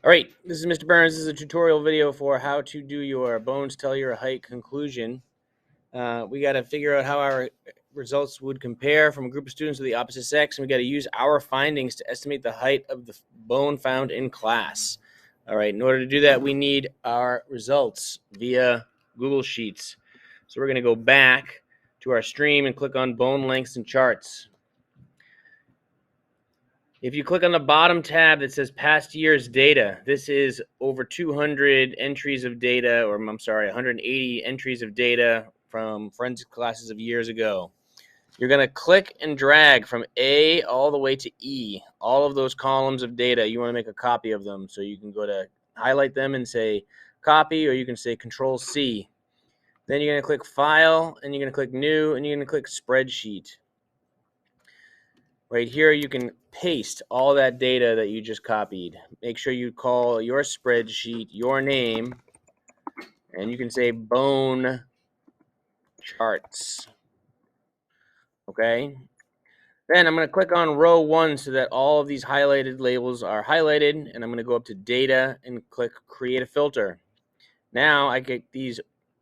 All right, this is Mr. Burns. This is a tutorial video for how to do your bones tell your height conclusion. We got to figure out how our results would compare from a group of students of the opposite sex, and we got to use our findings to estimate the height of the bone found in class. All right, in order to do that, we need our results via Google Sheets. So we're going to go back to our stream and click on bone lengths and charts. If you click on the bottom tab that says past year's data, this is over 200 entries of data, or I'm sorry, 180 entries of data from forensic classes of years ago. You're going to click and drag from A all the way to E, all of those columns of data. You want to make a copy of them. So you can go to highlight them and say copy, or you can say Control C. Then you're going to click File, and you're going to click New, and you're going to click Spreadsheet. Right here, you can paste all that data that you just copied. Make sure you call your spreadsheet your name, and you can say bone charts. Okay? Then I'm going to click on row 1 so that all of these highlighted labels are highlighted, and I'm going to go up to data and click create a filter. Now I get these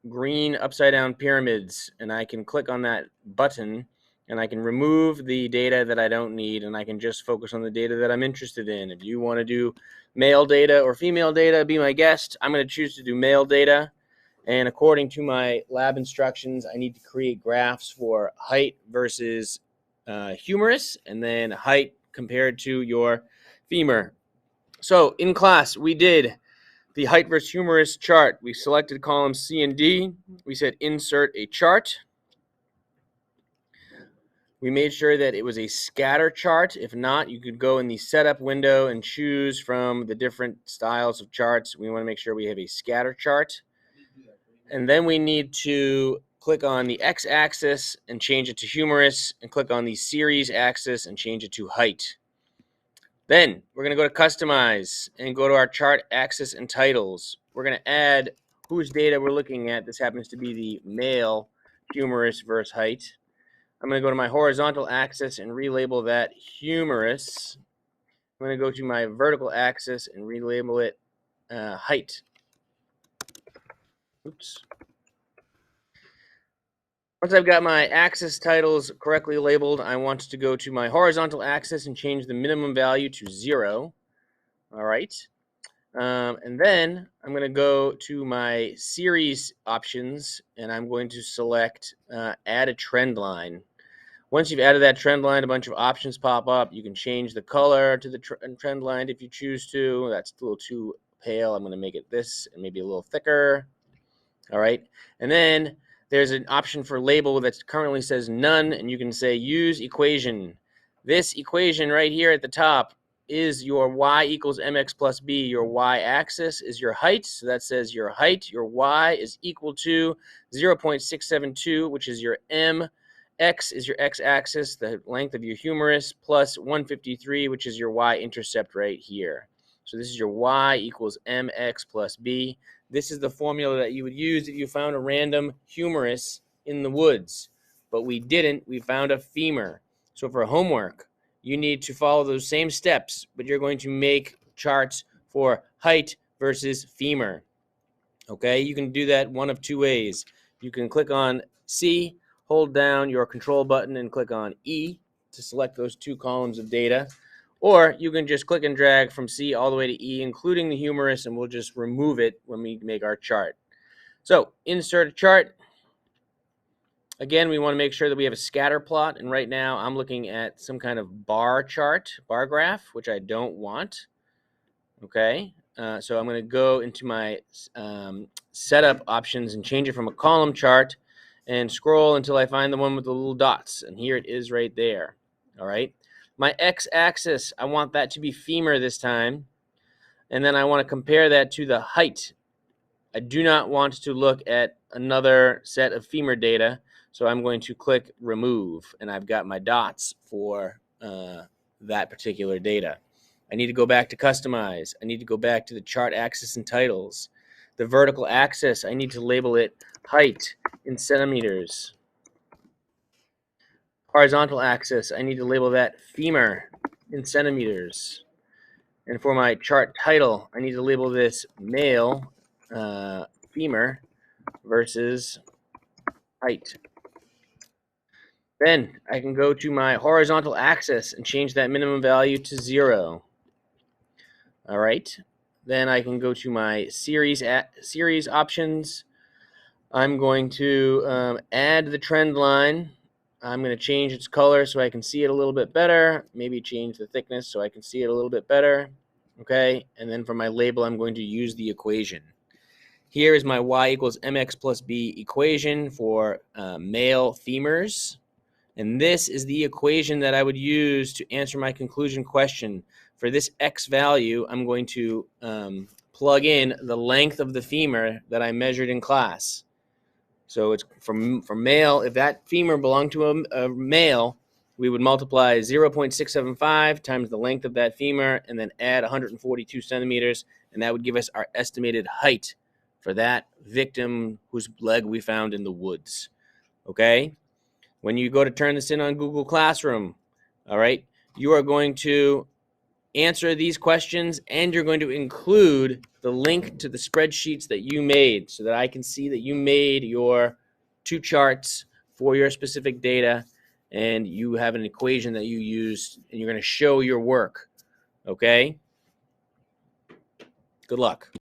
green upside down pyramids, and I can click on that button and I can remove the data that I don't need, and I can just focus on the data that I'm interested in. If you want to do male data or female data, be my guest. I'm going to choose to do male data, and according to my lab instructions, I need to create graphs for height versus humerus, and then height compared to your femur. So in class, we did the height versus humerus chart. We selected columns C and D. We said insert a chart. We made sure that it was a scatter chart. If not, you could go in the setup window and choose from the different styles of charts. We want to make sure we have a scatter chart. And then we need to click on the x-axis and change it to humerus, and click on the series axis and change it to height. Then we're going to go to customize and go to our chart axis and titles. We're going to add whose data we're looking at. This happens to be the male humerus versus height. I'm going to go to my horizontal axis and relabel that humerus. I'm going to go to my vertical axis and relabel it height. Oops. Once I've got my axis titles correctly labeled, I want to go to my horizontal axis and change the minimum value to 0. All right. And then I'm going to go to my series options, and I'm going to select add a trend line. Once you've added that trend line, a bunch of options pop up. You can change the color to the trend line if you choose to. That's a little too pale. I'm going to make it this and maybe a little thicker. All right. And then there's an option for label that currently says none, and you can say use equation. This equation right here at the top is your y equals mx plus b. Your y-axis is your height, so that says your height. Your y is equal to 0.672, which is your m. X is your x-axis, the length of your humerus, plus 153, which is your y-intercept right here. So this is your y equals mx plus b. This is the formula that you would use if you found a random humerus in the woods. But we didn't. We found a femur. So for homework, you need to follow those same steps, but you're going to make charts for height versus femur. Okay, you can do that one of two ways. You can click on C, hold down your control button, and click on E to select those two columns of data. Or you can just click and drag from C all the way to E, including the humerus, and we'll just remove it when we make our chart. So insert a chart. Again, we want to make sure that we have a scatter plot, and right now I'm looking at some kind of bar chart, bar graph, which I don't want. Okay, so I'm going to go into my setup options and change it from a column chart and scroll until I find the one with the little dots, and here it is right there. All right, my x-axis, I want that to be femur this time, and then I want to compare that to the height. I do not want to look at another set of femur data, so I'm going to click remove, and I've got my dots for that particular data. I need to go back to customize. I need to go back to the chart axis and titles. The vertical axis, I need to label it height in centimeters. Horizontal axis, I need to label that femur in centimeters. And for my chart title, I need to label this male femur versus height. Then I can go to my horizontal axis and change that minimum value to 0. All right. Then I can go to my series options. I'm going to add the trend line. I'm going to change its color so I can see it a little bit better. Maybe change the thickness so I can see it a little bit better. Okay. And then for my label, I'm going to use the equation. Here is my y equals mx plus b equation for male femurs. And this is the equation that I would use to answer my conclusion question. For this x value, I'm going to plug in the length of the femur that I measured in class. So it's for male, if that femur belonged to a male, we would multiply 0.675 times the length of that femur and then add 142 centimeters, and that would give us our estimated height for that victim whose leg we found in the woods. Okay? When you go to turn this in on Google Classroom, all right, you are going to answer these questions and you're going to include the link to the spreadsheets that you made so that I can see that you made your 2 charts for your specific data and you have an equation that you use and you're going to show your work. Okay? Good luck.